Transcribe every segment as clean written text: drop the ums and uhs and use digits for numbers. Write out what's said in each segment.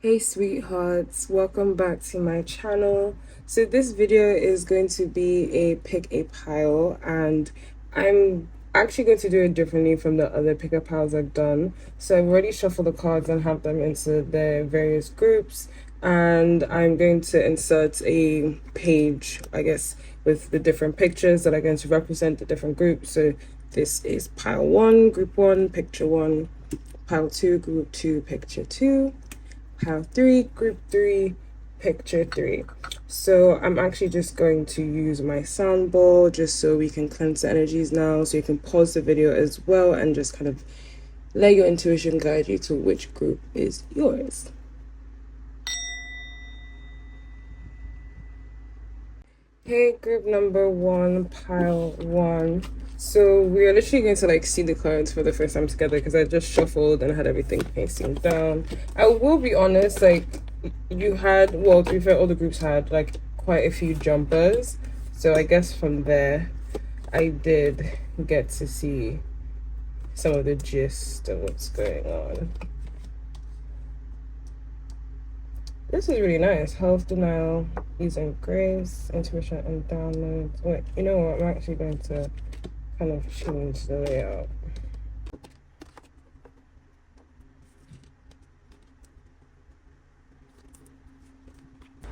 Hey sweethearts, welcome back to my channel. So this video is going to be a pick a pile, and I'm actually going to do it differently from the other pick a piles I've done. So I've already shuffled the cards and have them into their various groups, and I'm going to insert a page, I guess, with the different pictures that are going to represent the different groups. So this is pile 1, group 1, picture 1, pile 2, group 2, picture 2, pile 3, group 3, picture 3. So I'm actually just going to use my sound bowl just so we can cleanse the energies now, so you can pause the video as well and just kind of let your intuition guide you to which group is yours. Hey, group number 1, pile 1. So we are literally going to see the cards for the first time together because I just shuffled and had everything facing down. I will be honest, you had, well, to be fair, all the groups had quite a few jumpers. So I guess from there, I did get to see some of the gist of what's going on. This is really nice. Health denial, ease and grace, intuition and downloads. Wait, you know what? I'm actually going to kind of change the layout.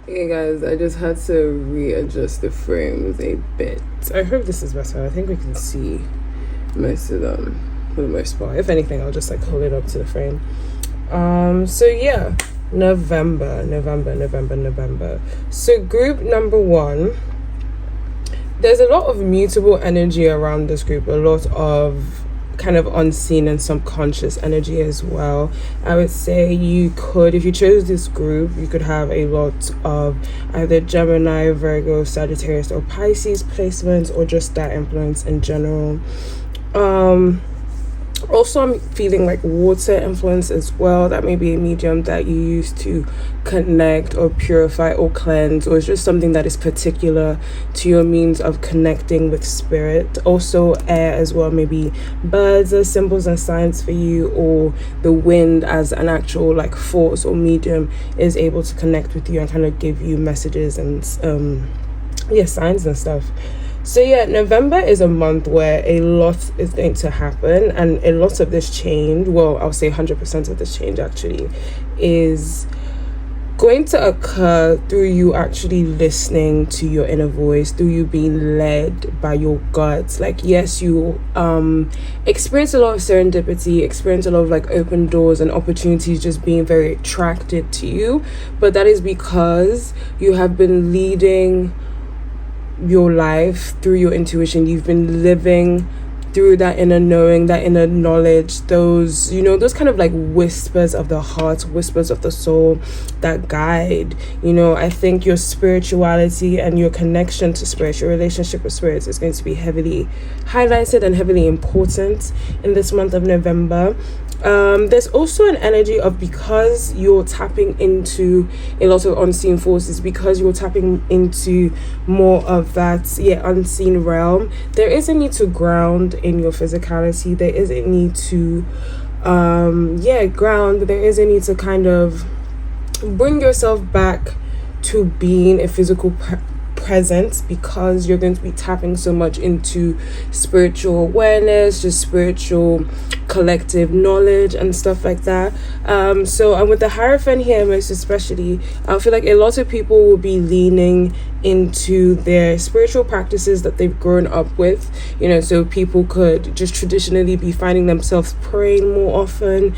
Hey guys, I just had to readjust the frames a bit. I hope this is better. I think we can see most of them for the most part. If anything, I'll just hold it up to the frame. So yeah, November. So group number 1, there's a lot of mutable energy around this group, a lot of kind of unseen and subconscious energy as well. I would say you could, if you chose this group, you could have a lot of either Gemini, Virgo, Sagittarius, or Pisces placements, or just that influence in general. Also, I'm feeling water influence as well. That may be a medium that you use to connect or purify or cleanse, or it's just something that is particular to your means of connecting with spirit. Also, air as well, maybe birds as symbols and signs for you, or the wind as an actual force or medium is able to connect with you and kind of give you messages and signs and stuff. So yeah, November is a month where a lot is going to happen, and a lot of this change, well, I'll say 100% of this change actually, is going to occur through you actually listening to your inner voice, through you being led by your guts. Yes, you experience a lot of serendipity, experience a lot of open doors and opportunities just being very attracted to you, but that is because you have been leading your life through your intuition. You've been living through that inner knowing, that inner knowledge, those kind of whispers of the heart, whispers of the soul that guide. I think your spirituality and your connection to spirit, your relationship with spirits, is going to be heavily highlighted and heavily important in this month of November. There's also an energy of, because you're tapping into a lot of unseen forces, because you're tapping into more of that unseen realm, there is a need to ground in your physicality. There is a need to ground. There is a need to kind of bring yourself back to being a physical presence, because you're going to be tapping so much into spiritual awareness, just spiritual collective knowledge and stuff like that. And with the Hierophant here, most especially, I feel a lot of people will be leaning into their spiritual practices that they've grown up with. So people could just traditionally be finding themselves praying more often.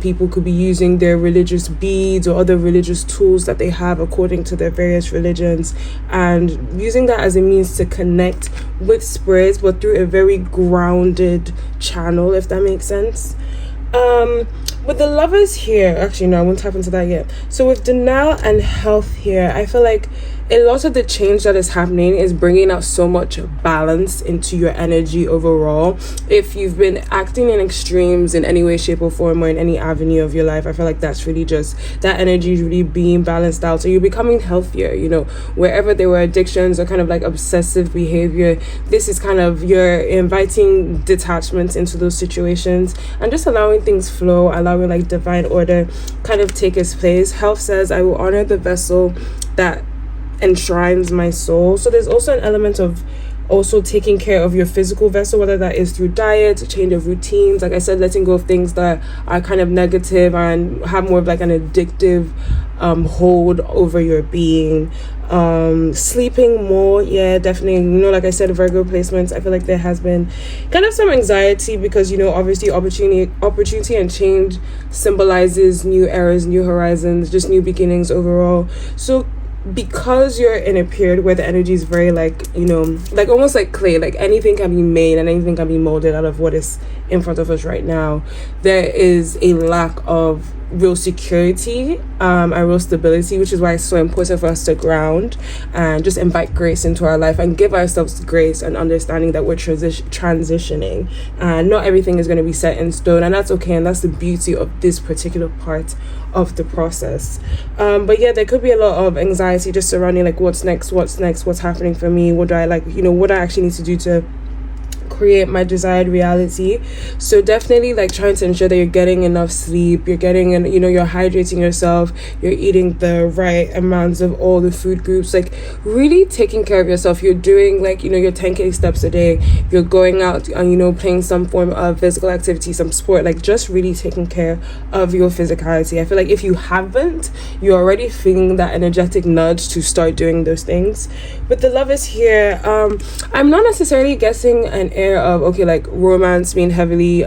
People could be using their religious beads or other religious tools that they have according to their various religions, and using that as a means to connect with spirits, but through a very grounded channel, if that makes sense. With the Lovers here, actually no, I won't tap into that yet. So with denial and health here, I feel a lot of the change that is happening is bringing out so much balance into your energy overall. If you've been acting in extremes in any way, shape, or form, or in any avenue of your life, I feel like that's really just that energy is really being balanced out. So you're becoming healthier, you know, wherever there were addictions or kind of like obsessive behavior, this is kind of you're inviting detachment into those situations and just allowing things flow, allowing like divine order kind of take its place. Health says, I will honor the vessel that enshrines my soul. So there's also an element of also taking care of your physical vessel, whether that is through diet, change of routines, like I said, letting go of things that are kind of negative and have more of like an addictive hold over your being. Sleeping more, yeah, definitely, you know, like I said, Virgo placements, I feel like there has been kind of some anxiety because, you know, obviously opportunity and change symbolizes new eras, new horizons, just new beginnings overall. So because you're in a period where the energy is very like, you know, like almost like clay, like anything can be made and anything can be molded out of what is in front of us right now, there is a lack of real security and real stability, which is why it's so important for us to ground and just invite grace into our life and give ourselves grace and understanding that we're transitioning and not everything is going to be set in stone, and that's okay, and that's the beauty of this particular part of the process. But yeah, there could be a lot of anxiety just surrounding like what's next, what's happening for me, what do I like, you know, what I actually need to do to create my desired reality. So definitely like trying to ensure that you're getting enough sleep, you're getting in, you know, you're hydrating yourself, you're eating the right amounts of all the food groups, like really taking care of yourself. You're doing like, you know, your 10k steps a day, you're going out and, you know, playing some form of physical activity, some sport, like just really taking care of your physicality. I feel like if you haven't, you're already feeling that energetic nudge to start doing those things. But the love is here. I'm not necessarily guessing an air of okay, like romance being heavily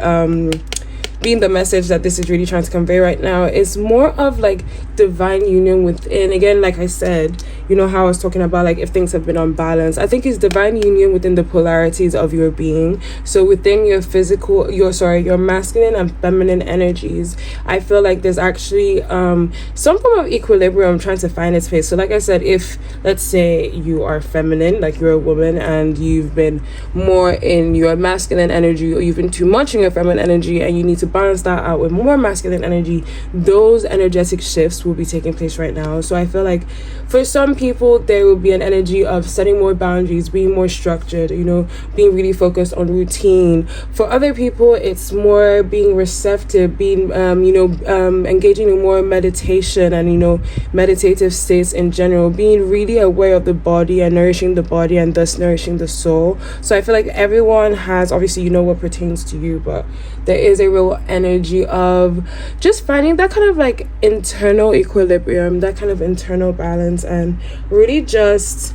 being the message that this is really trying to convey right now. It's more of like divine union within. Again, like I said, you know how I was talking about like if things have been unbalanced, I think it's divine union within the polarities of your being. So within your physical, your masculine and feminine energies, I feel like there's actually some form of equilibrium trying to find its place. So like I said, if let's say you are feminine, like you're a woman and you've been more in your masculine energy, or you've been too much in your feminine energy and you need to balance that out with more masculine energy, those energetic shifts will be taking place right now. So I feel like for some people there will be an energy of setting more boundaries, being more structured, you know, being really focused on routine. For other people it's more being receptive, being engaging in more meditation and, you know, meditative states in general, being really aware of the body and nourishing the body and thus nourishing the soul. So I feel like everyone has, obviously, you know what pertains to you, but there is a real energy of just finding that kind of like internal equilibrium, that kind of internal balance, and really just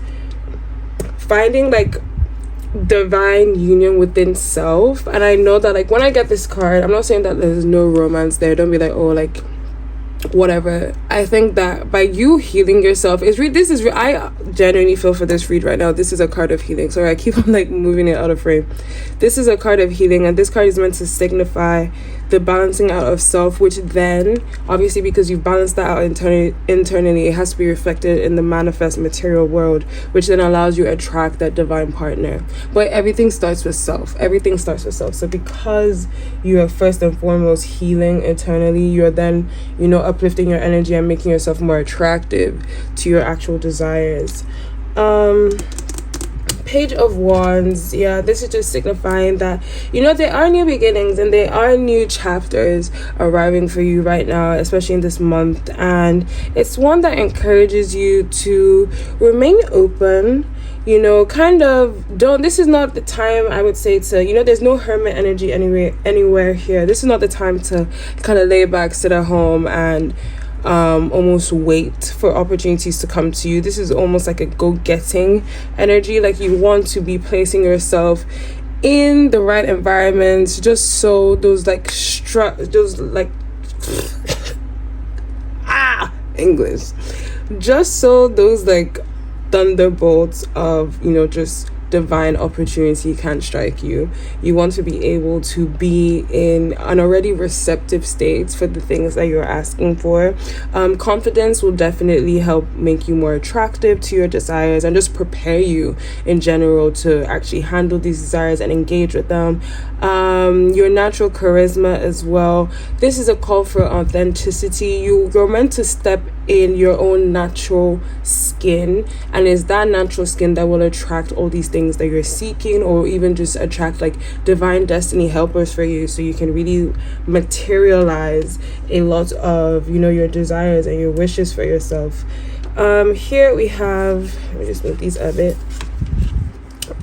finding like divine union within self. And I know that like when I get this card, I'm not saying that there's no romance there, don't be like, oh, like whatever. I think that by you healing yourself is I genuinely feel for this read right now, this is a card of healing. Sorry, I keep on like moving it out of frame. This is a card of healing, and this card is meant to signify the balancing out of self, which then obviously because you've balanced that out internally, it has to be reflected in the manifest material world, which then allows you to attract that divine partner. But everything starts with self. So because you are first and foremost healing internally, you're then, you know, uplifting your energy and making yourself more attractive to your actual desires. Page of Wands, yeah, this is just signifying that, you know, there are new beginnings and there are new chapters arriving for you right now, especially in this month, and it's one that encourages you to remain open, you know, kind of this is not the time, I would say, to, you know, there's no hermit energy anywhere here. This is not the time to kind of lay back, sit at home and almost wait for opportunities to come to you. This is almost like a go-getting energy, like you want to be placing yourself in the right environments, just so those English, just so those like thunderbolts of, you know, just divine opportunity can strike you. You want to be able to be in an already receptive state for the things that you're asking for. Confidence will definitely help make you more attractive to your desires and just prepare you in general to actually handle these desires and engage with them. Your natural charisma as well. This is a call for authenticity. You're meant to step in your own natural skin, and it's that natural skin that will attract all these things that you're seeking, or even just attract like divine destiny helpers for you, so you can really materialize a lot of your desires and your wishes for yourself. Here we have, let me just move these a bit.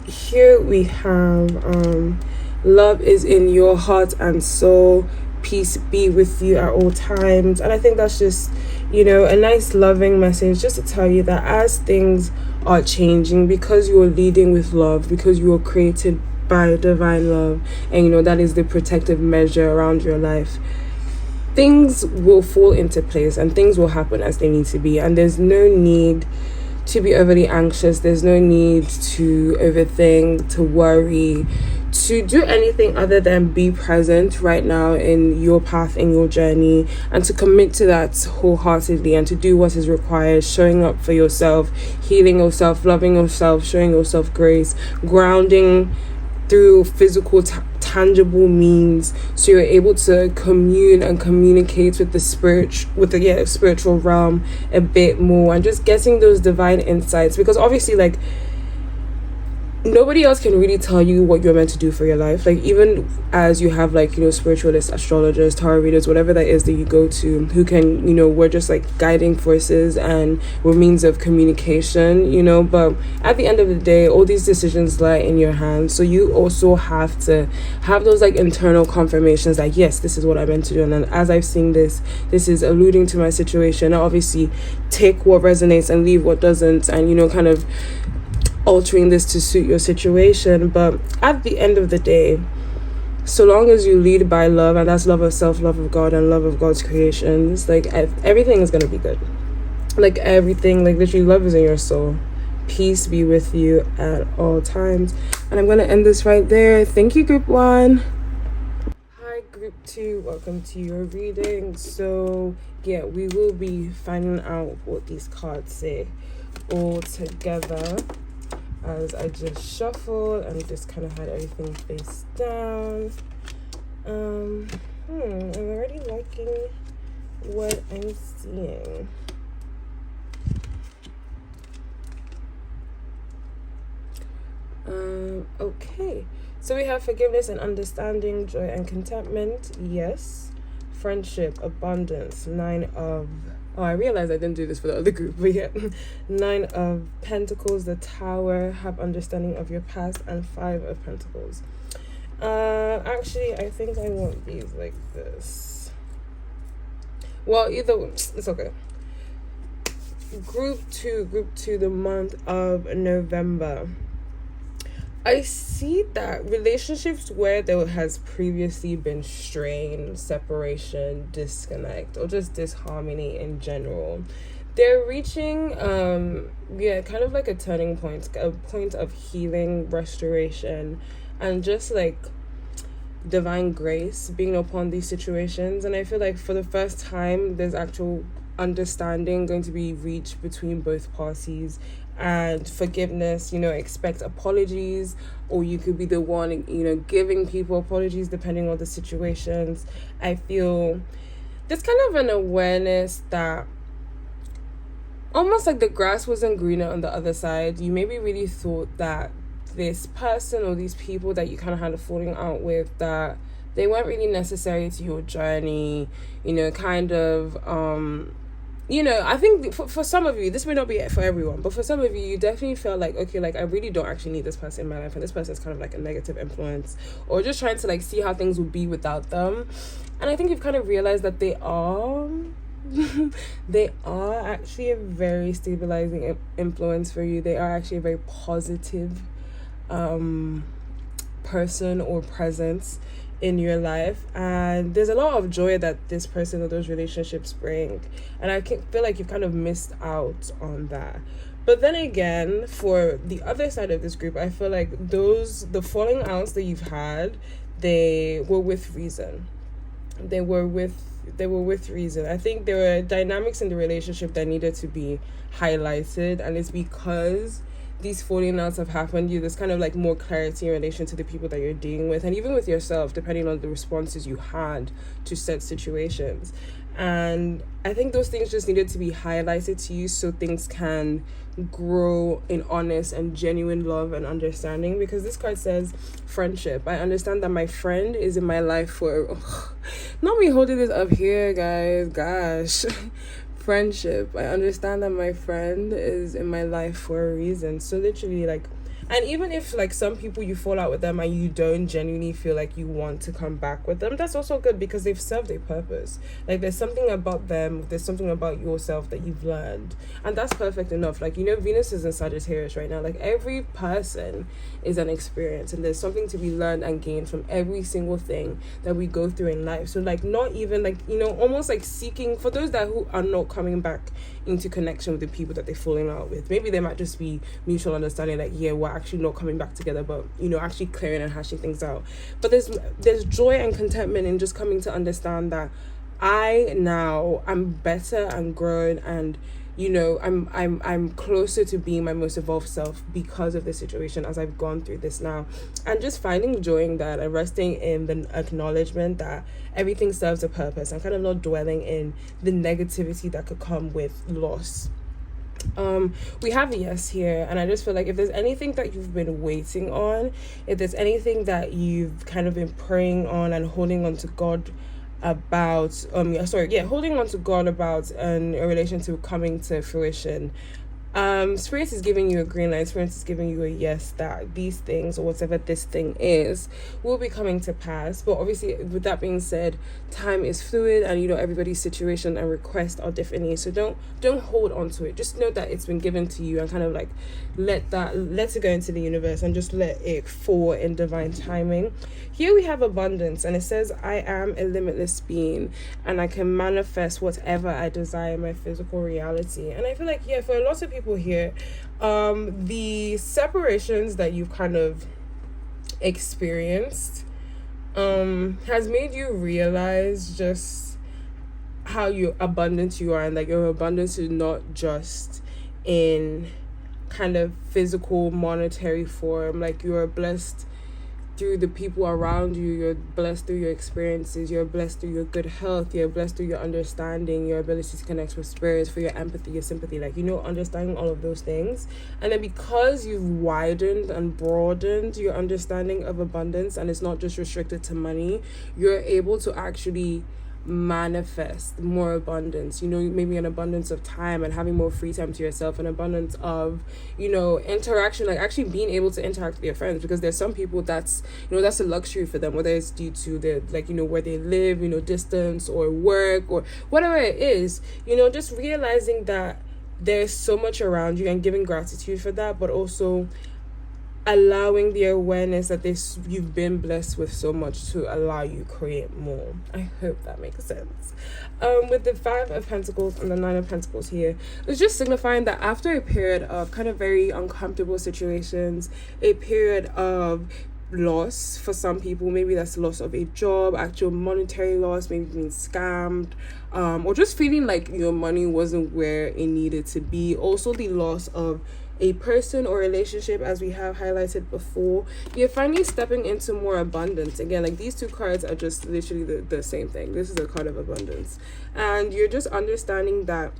Here we have love is in your heart and soul, peace be with you at all times. And I think that's just a nice loving message, just to tell you that as things are changing, because you are leading with love, because you are created by divine love, and that is the protective measure around your life, things will fall into place and things will happen as they need to be. And there's no need to be overly anxious. There's no need to overthink, to worry, to do anything other than be present right now in your path, in your journey, and to commit to that wholeheartedly, and to do what is required, showing up for yourself, healing yourself, loving yourself, showing yourself grace, grounding through physical tangible means, so you're able to commune and communicate with the spiritual realm a bit more, and just getting those divine insights, because obviously nobody else can really tell you what you're meant to do for your life. Like, even as you have spiritualists, astrologers, tarot readers, whatever that is that you go to, who can we're just guiding forces and we're means of communication, but at the end of the day, all these decisions lie in your hands. So you also have to have those internal confirmations that yes, this is what I'm meant to do, and then as I've seen this is alluding to my situation. Obviously take what resonates and leave what doesn't, and kind of altering this to suit your situation. But at the end of the day, so long as you lead by love, and that's love of self, love of God, and love of God's creations, everything is going to be good. Everything, literally, love is in your soul. Peace be with you at all times. And I'm going to end this right there. Thank you, group 1. Hi, group 2. Welcome to your reading. So yeah, we will be finding out what these cards say all together, as I just shuffled and just kind of had everything face down. I'm already liking what I'm seeing. Okay, so we have forgiveness and understanding, joy and contentment, yes. Friendship, abundance, 9 of... Oh, I realized I didn't do this for the other group, but yeah. 9 of Pentacles, the Tower, have understanding of your past, and 5 of Pentacles. Actually, I think I want these like this. Well, either way, it's okay. Group 2, the month of November. I see that relationships where there has previously been strain, separation, disconnect, or just disharmony in general, they're reaching kind of like a turning point, a point of healing, restoration, and just divine grace being upon these situations. And I feel like for the first time there's actual understanding going to be reached between both parties, and forgiveness. Expect apologies, or you could be the one giving people apologies depending on the situations. I feel there's kind of an awareness that almost like the grass wasn't greener on the other side. You maybe really thought that this person or these people that you kind of had a falling out with, that they weren't really necessary to your journey, I think for some of you, this may not be for everyone, but for some of you, you definitely felt like, okay, I really don't actually need this person in my life, and this person is kind of like a negative influence, or just trying to see how things would be without them. And I think you've kind of realized that they are they are actually a very stabilizing influence for you. They are actually a very positive person or presence in your life, and there's a lot of joy that this person or those relationships bring, and I feel like you've kind of missed out on that. But then again, for the other side of this group, I feel like the falling outs that you've had, they were with reason. They were with reason. I think there were dynamics in the relationship that needed to be highlighted, and it's because these falling outs have happened, there's kind of like more clarity in relation to the people that you're dealing with, and even with yourself, depending on the responses you had to said situations. And I think those things just needed to be highlighted to you so things can grow in honest and genuine love and understanding. Because this card says friendship. I understand that my friend is in my life for not me holding this up here, guys, gosh. Friendship. I understand that my friend is in my life for a reason. So literally, like, and even if like some people you fall out with them and you don't genuinely feel like you want to come back with them, that's also good because they've served a purpose. Like, there's something about them, there's something about yourself that you've learned, and that's perfect enough. Like, Venus is in Sagittarius right now. Like, every person is an experience, and there's something to be learned and gained from every single thing that we go through in life. So like, not even like, almost like seeking for those that who are not coming back into connection with the people that they're falling out with. Maybe they might just be mutual understanding, like, yeah, we're actually not coming back together, but actually clearing and hashing things out. But there's joy and contentment in just coming to understand that I'm better and grown, and I'm closer to being my most evolved self because of this situation as I've gone through this now, and just finding joy in that and resting in the acknowledgement that everything serves a purpose, and kind of not dwelling in the negativity that could come with loss. We have a yes here, and I just feel like if there's anything that you've been waiting on, if there's anything that you've kind of been praying on and holding on to God about, holding on to God about in relation to coming to fruition, Spirit is giving you a green light. Spirit is giving you a yes that these things, or whatever this thing is, will be coming to pass. But obviously, with that being said, time is fluid, and everybody's situation and request are differently. So don't hold on to it. Just know that it's been given to you, and kind of like let it go into the universe and just let it fall in divine timing. Here we have abundance, and it says, I am a limitless being, and I can manifest whatever I desire in my physical reality. And I feel like, for a lot of people here, the separations that you've kind of experienced has made you realize just how abundant you are, and like your abundance is not just in kind of physical monetary form. Like, you are blessed through the people around you, you're blessed through your experiences, you're blessed through your good health, you're blessed through your understanding, your ability to connect with spirits, for your empathy, your sympathy, like, understanding all of those things. And then because you've widened and broadened your understanding of abundance, and it's not just restricted to money, you're able to actually manifest more abundance, maybe an abundance of time and having more free time to yourself, an abundance of interaction, like actually being able to interact with your friends, because there's some people that's a luxury for them, whether it's due to their where they live, distance or work or whatever it is, just realizing that there's so much around you and giving gratitude for that, but also allowing the awareness that you've been blessed with so much to allow you create more. I hope that makes sense. With the 5 of Pentacles and the 9 of Pentacles here, it's just signifying that after a period of kind of very uncomfortable situations, a period of loss for some people, maybe that's the loss of a job, actual monetary loss, maybe being scammed, or just feeling like your money wasn't where it needed to be. Also, the loss of a person or relationship, as we have highlighted before. You're finally stepping into more abundance. Again, like, these two cards are just literally the same thing. This is a card of abundance, and you're just understanding that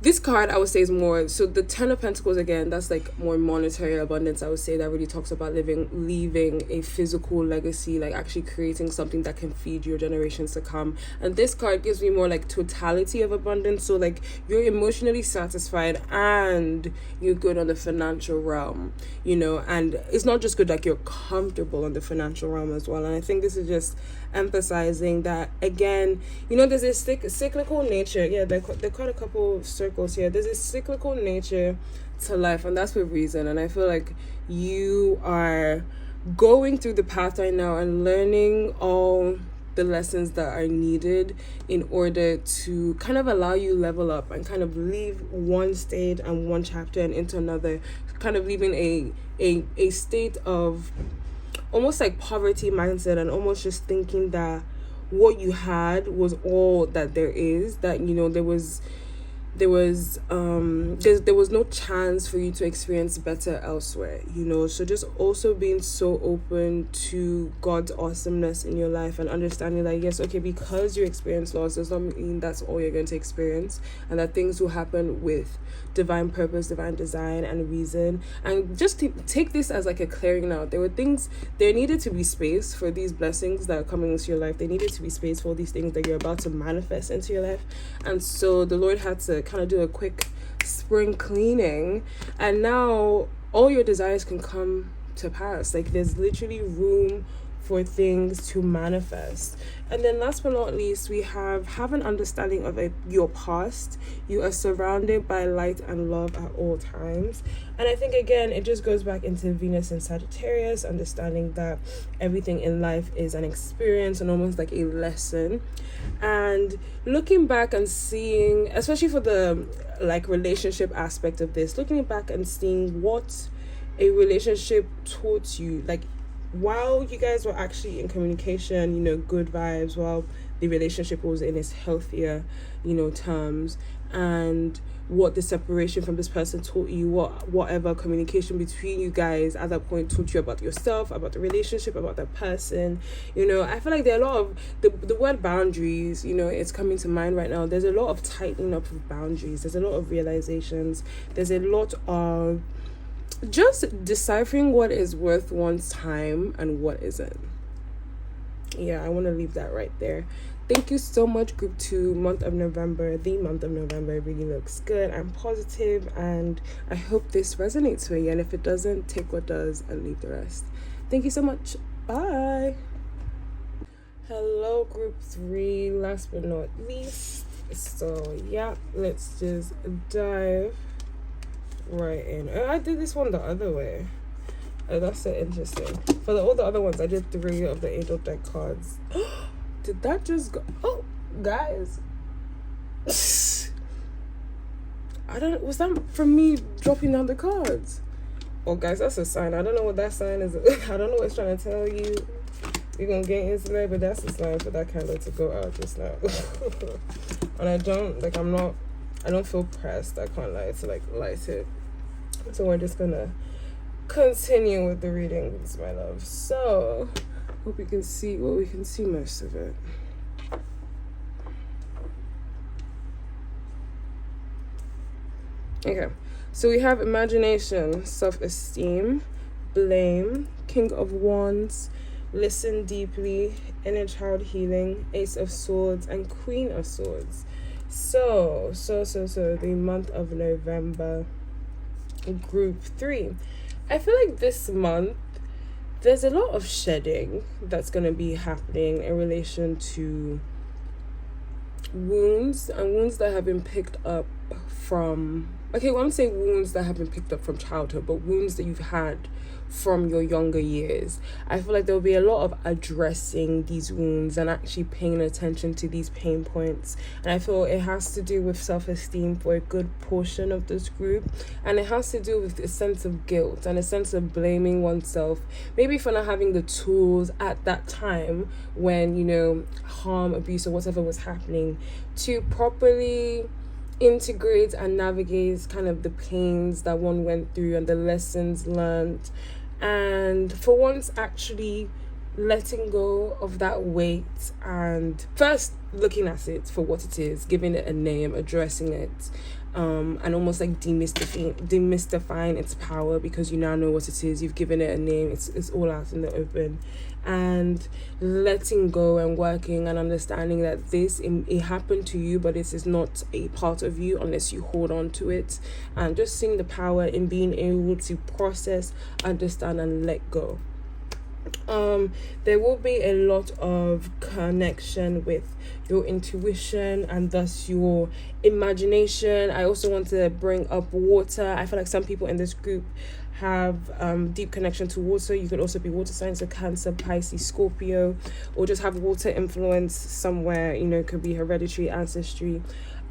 this card, I would say, is more, so the 10 of Pentacles, again, that's like more monetary abundance. I would say that really talks about leaving a physical legacy, like actually creating something that can feed your generations to come. And this card gives me more like totality of abundance. So like, you're emotionally satisfied and you're good on the financial realm, and it's not just good, like you're comfortable on the financial realm as well. And I think this is just emphasizing that, again, there's this cyclical nature. They're quite a couple circles here. There's a cyclical nature to life, and that's with reason. And I feel like you are going through the path right now and learning all the lessons that are needed in order to kind of allow you level up and kind of leave one stage and one chapter and into another, kind of leaving a state of almost like poverty mindset, and almost just thinking that what you had was all that there is, that there was no chance for you to experience better elsewhere, so just also being so open to God's awesomeness in your life, and understanding that yes, okay, because you experience loss does not mean that's all you're going to experience, and that things will happen with divine purpose, divine design, and reason. And just take this as like a clearing out. There needed to be space for these blessings that are coming into your life. There needed to be space for all these things that you're about to manifest into your life, and so the Lord had to kind of do a quick spring cleaning, and now all your desires can come to pass. Like, there's literally room for things to manifest. And then last but not least, we have an understanding of your past. You are surrounded by light and love at all times. And I think, again, it just goes back into Venus and Sagittarius, understanding that everything in life is an experience and almost like a lesson. And looking back and seeing, especially for the like relationship aspect of this, looking back and seeing what a relationship taught you, like while you guys were actually in communication, good vibes, while the relationship was in its healthier, terms, and what the separation from this person taught you, whatever communication between you guys at that point taught you about yourself, about the relationship, about that person. I feel like there are a lot of the word boundaries, it's coming to mind right now. There's a lot of tightening up of boundaries. There's a lot of realizations. There's a lot of just deciphering what is worth one's time and what isn't. Yeah, I want to leave that right there. Thank you so much, Group 2, month of November. The month of November really looks good and positive, and I hope this resonates with you. And if it doesn't, take what does and leave the rest. Thank you so much. Bye. Hello, Group 3, last but not least. So, yeah, let's just dive right in. I did this one the other way. That's so interesting. For all the other ones, I did 3 of the Angel deck cards. Did that just go? Oh, guys. Was that from me dropping down the cards? Oh, guys, that's a sign. I don't know what that sign is. I don't know what it's trying to tell you. We're going to get into that, but that's the sign for that candle to go out just now. And I don't feel pressed, I can't lie, to light it. So we're just gonna continue with the readings, my love. So hope you can see, we can see most of it. Okay, so we have imagination, self-esteem, blame, King of Wands, listen deeply, inner child healing, Ace of Swords, and Queen of Swords. So the month of November, Group 3. I feel like this month there's a lot of shedding that's going to be happening in relation to wounds that have been picked up from, okay, well, I'm saying wounds that have been picked up from childhood, but wounds that you've had from your younger years. I feel like there'll be a lot of addressing these wounds and actually paying attention to these pain points. And I feel it has to do with self-esteem for a good portion of this group. And it has to do with a sense of guilt and a sense of blaming oneself, maybe for not having the tools at that time when, harm, abuse, or whatever was happening, to properly integrate and navigate kind of the pains that one went through and the lessons learned, and for once actually letting go of that weight and first looking at it for what it is, giving it a name, addressing it, and almost like demystifying its power, because you now know what it is, you've given it a name, it's all out in the open, and letting go and working and understanding that it happened to you, but it is not a part of you unless you hold on to it, and just seeing the power in being able to process, understand, and let go. There will be a lot of connection with your intuition and thus your imagination. I also want to bring up water. I feel like some people in this group have deep connection to water. You could also be water signs, so Cancer, Pisces, Scorpio, or just have water influence somewhere. It could be hereditary, ancestry.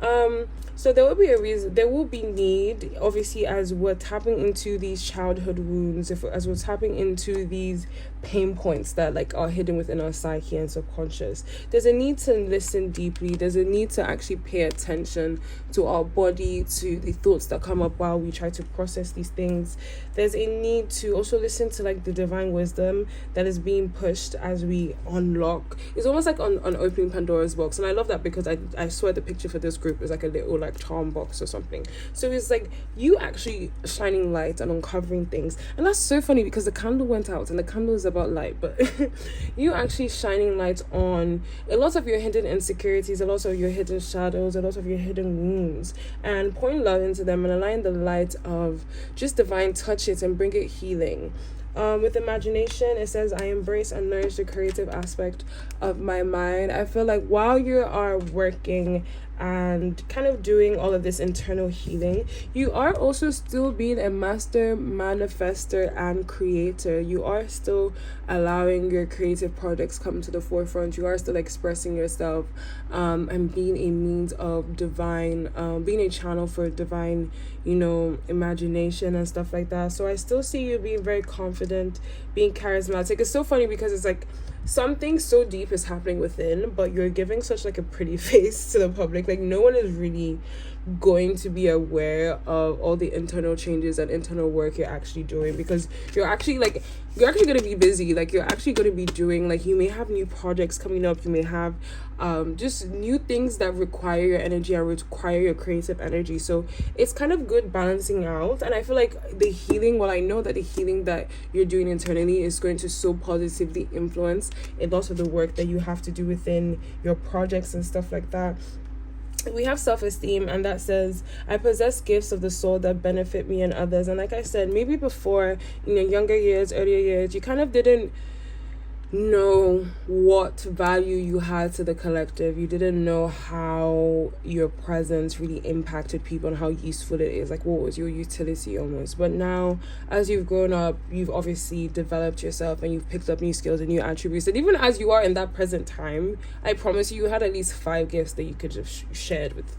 So there will be a reason, there will be need, obviously, as we're tapping into these childhood wounds, as we're tapping into these pain points that like are hidden within our psyche and subconscious. There's a need to listen deeply. There's a need to actually pay attention to our body, to the thoughts that come up while we try to process these things. There's a need to also listen to like the divine wisdom that is being pushed as we unlock. It's almost like on opening Pandora's box, and I love that because I swear the picture for this group is like a little like charm box or something. So it's like you actually shining light and uncovering things, and that's so funny because the candle went out and the candle is about light, but you actually shining light on a lot of your hidden insecurities, a lot of your hidden shadows, a lot of your hidden wounds, and pouring love into them and allowing the light of just divine touch it and bring it healing. With imagination, it says, I embrace and nourish the creative aspect of my mind. I feel like while you are working and kind of doing all of this internal healing, you are also still being a master manifester and creator. You are still allowing your creative projects come to the forefront. You are still expressing yourself and being a means of divine, being a channel for divine, imagination and stuff like that. So I still see you being very confident, being charismatic. It's so funny because it's like something so deep is happening within, but you're giving such like a pretty face to the public. Like no one is really going to be aware of all the internal changes and internal work you're actually doing, because you're actually going to be busy. Like you're actually going to be doing, like, you may have new projects coming up, you may have just new things that require your energy and require your creative energy. So it's kind of good balancing out. And I feel like the healing, well, I know that the healing that you're doing internally is going to so positively influence a lot of the work that you have to do within your projects and stuff like that. We have self-esteem, and that says, I possess gifts of the soul that benefit me and others. And like I said, maybe before, younger years, earlier years, you kind of didn't know what value you had to the collective. You didn't know how your presence really impacted people and how useful it is. Like, what was your utility almost? But now, as you've grown up, you've obviously developed yourself and you've picked up new skills and new attributes. And even as you are in that present time, I promise you had at least 5 gifts that you could just shared with,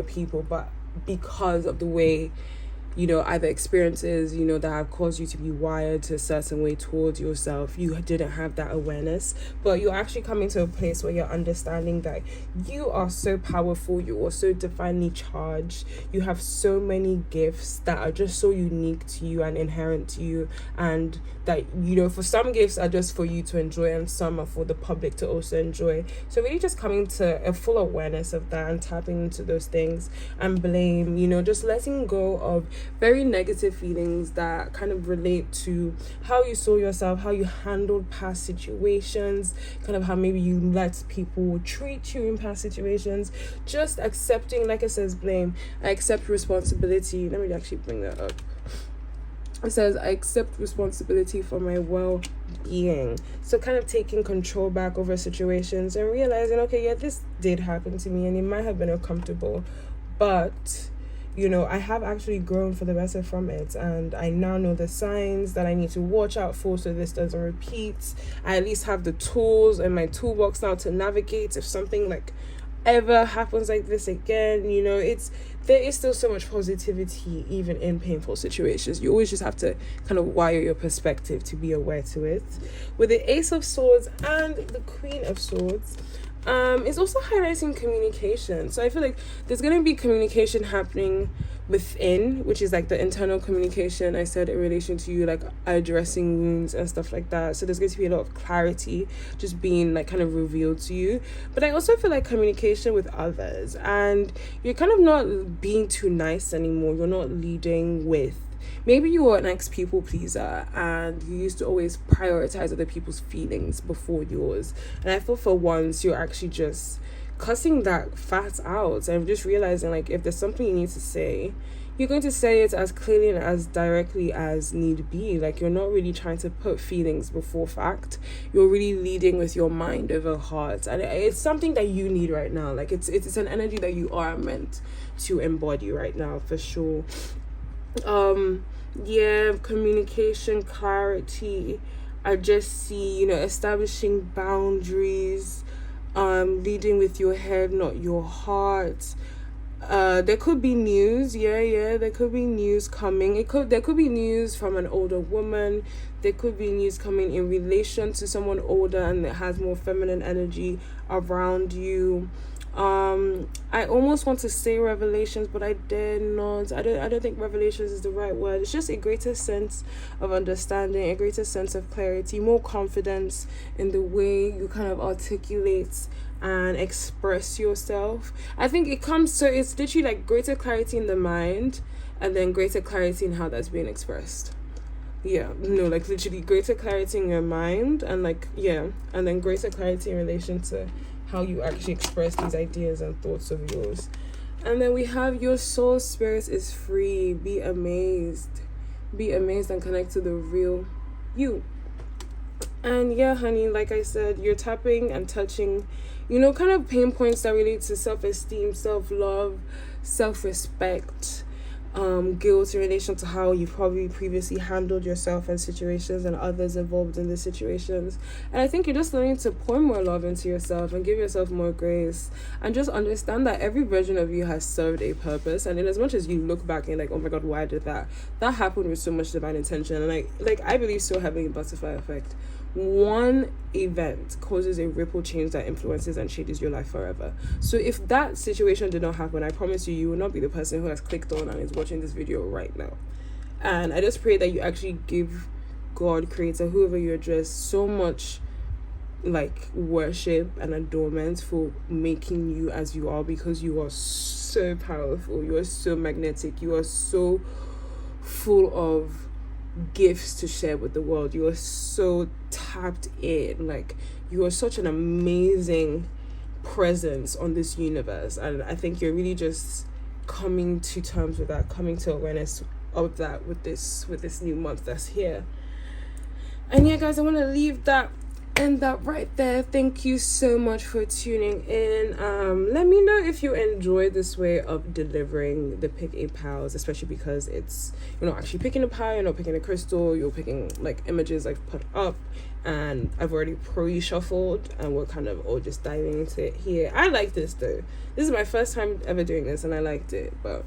people. But because of the way, either experiences, that have caused you to be wired to a certain way towards yourself, you didn't have that awareness. But you're actually coming to a place where you're understanding that you are so powerful, you are so divinely charged, you have so many gifts that are just so unique to you and inherent to you, and that, for some gifts are just for you to enjoy and some are for the public to also enjoy. So really just coming to a full awareness of that and tapping into those things and blame, just letting go of very negative feelings that kind of relate to how you saw yourself, how you handled past situations, kind of how maybe you let people treat you in past situations. Just accepting, like it says, blame. I accept responsibility. Let me actually bring that up. It says, I accept responsibility for my well-being. So kind of taking control back over situations and realizing, okay, yeah, this did happen to me and it might have been uncomfortable, but I have actually grown for the better from it, and I now know the signs that I need to watch out for so this doesn't repeat. I at least have the tools in my toolbox now to navigate if something like ever happens like this again. There is still so much positivity even in painful situations. You always just have to kind of wire your perspective to be aware to it. With the Ace of Swords and the Queen of Swords, it's also highlighting communication. So I feel like there's going to be communication happening within, which is like the internal communication I said in relation to you, like addressing wounds and stuff like that. So there's going to be a lot of clarity just being like kind of revealed to you. But I also feel like communication with others, and you're kind of not being too nice anymore. You're not leading with, maybe you were an ex-people pleaser and you used to always prioritize other people's feelings before yours. And I feel for once you're actually just cussing that fat out and just realizing, like, if there's something you need to say, you're going to say it as clearly and as directly as need be. Like, you're not really trying to put feelings before fact. You're really leading with your mind over heart. And it's something that you need right now. Like, it's an energy that you are meant to embody right now, for sure. um yeah, communication, clarity. I just see, establishing boundaries, leading with your head, not your heart. There could be news. Yeah, there could be news coming. There could be news from an older woman. There could be news coming in relation to someone older and that has more feminine energy around you. I almost want to say revelations, but I dare not. I don't think revelations is the right word. It's just a greater sense of understanding, a greater sense of clarity, more confidence in the way you kind of articulate and express yourself. I think it's literally like greater clarity in the mind and then greater clarity in how that's being expressed. Yeah, no, like literally greater clarity in your mind and and then greater clarity in relation to how you actually express these ideas and thoughts of yours. And then we have your soul spirit is free. Be amazed. Be amazed and connect to the real you. And yeah, honey, like I said, you're tapping and touching, kind of pain points that relate to self-esteem, self-love, self-respect, guilt in relation to how you've probably previously handled yourself and situations and others involved in the situations. And I think you're just learning to pour more love into yourself and give yourself more grace and just understand that every version of you has served a purpose. And in as much as you look back and like, oh my God, why did that happened with so much divine intention. And I believe so heavily in butterfly effect. One event causes a ripple change that influences and changes your life forever. So if that situation did not happen, I promise you will not be the person who has clicked on and is watching this video right now. And I just pray that you actually give God, creator, whoever you address, so much like worship and adornment for making you as you are, because you are so powerful, you are so magnetic, you are so full of gifts to share with the world. You are so tapped in, like you are such an amazing presence on this universe, and I think you're really just coming to terms with that, coming to awareness of that with this new month that's here. And yeah, guys, I want to leave that right there. Thank you so much for tuning in. Let me know if you enjoy this way of delivering the pick a pals, especially because it's, you're not actually picking a pal, you're not picking a crystal, you're picking like images I've put up and I've already pre-shuffled and we're kind of all just diving into it here. I like this though. This is my first time ever doing this and I liked it, but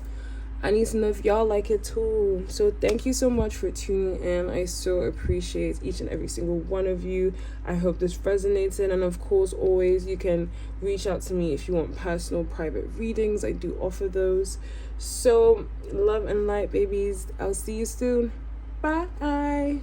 I need to know if y'all like it too. So thank you so much for tuning in. I so appreciate each and every single one of you. I hope this resonated. And of course, always you can reach out to me if you want personal private readings. I do offer those. So love and light, babies. I'll see you soon. Bye.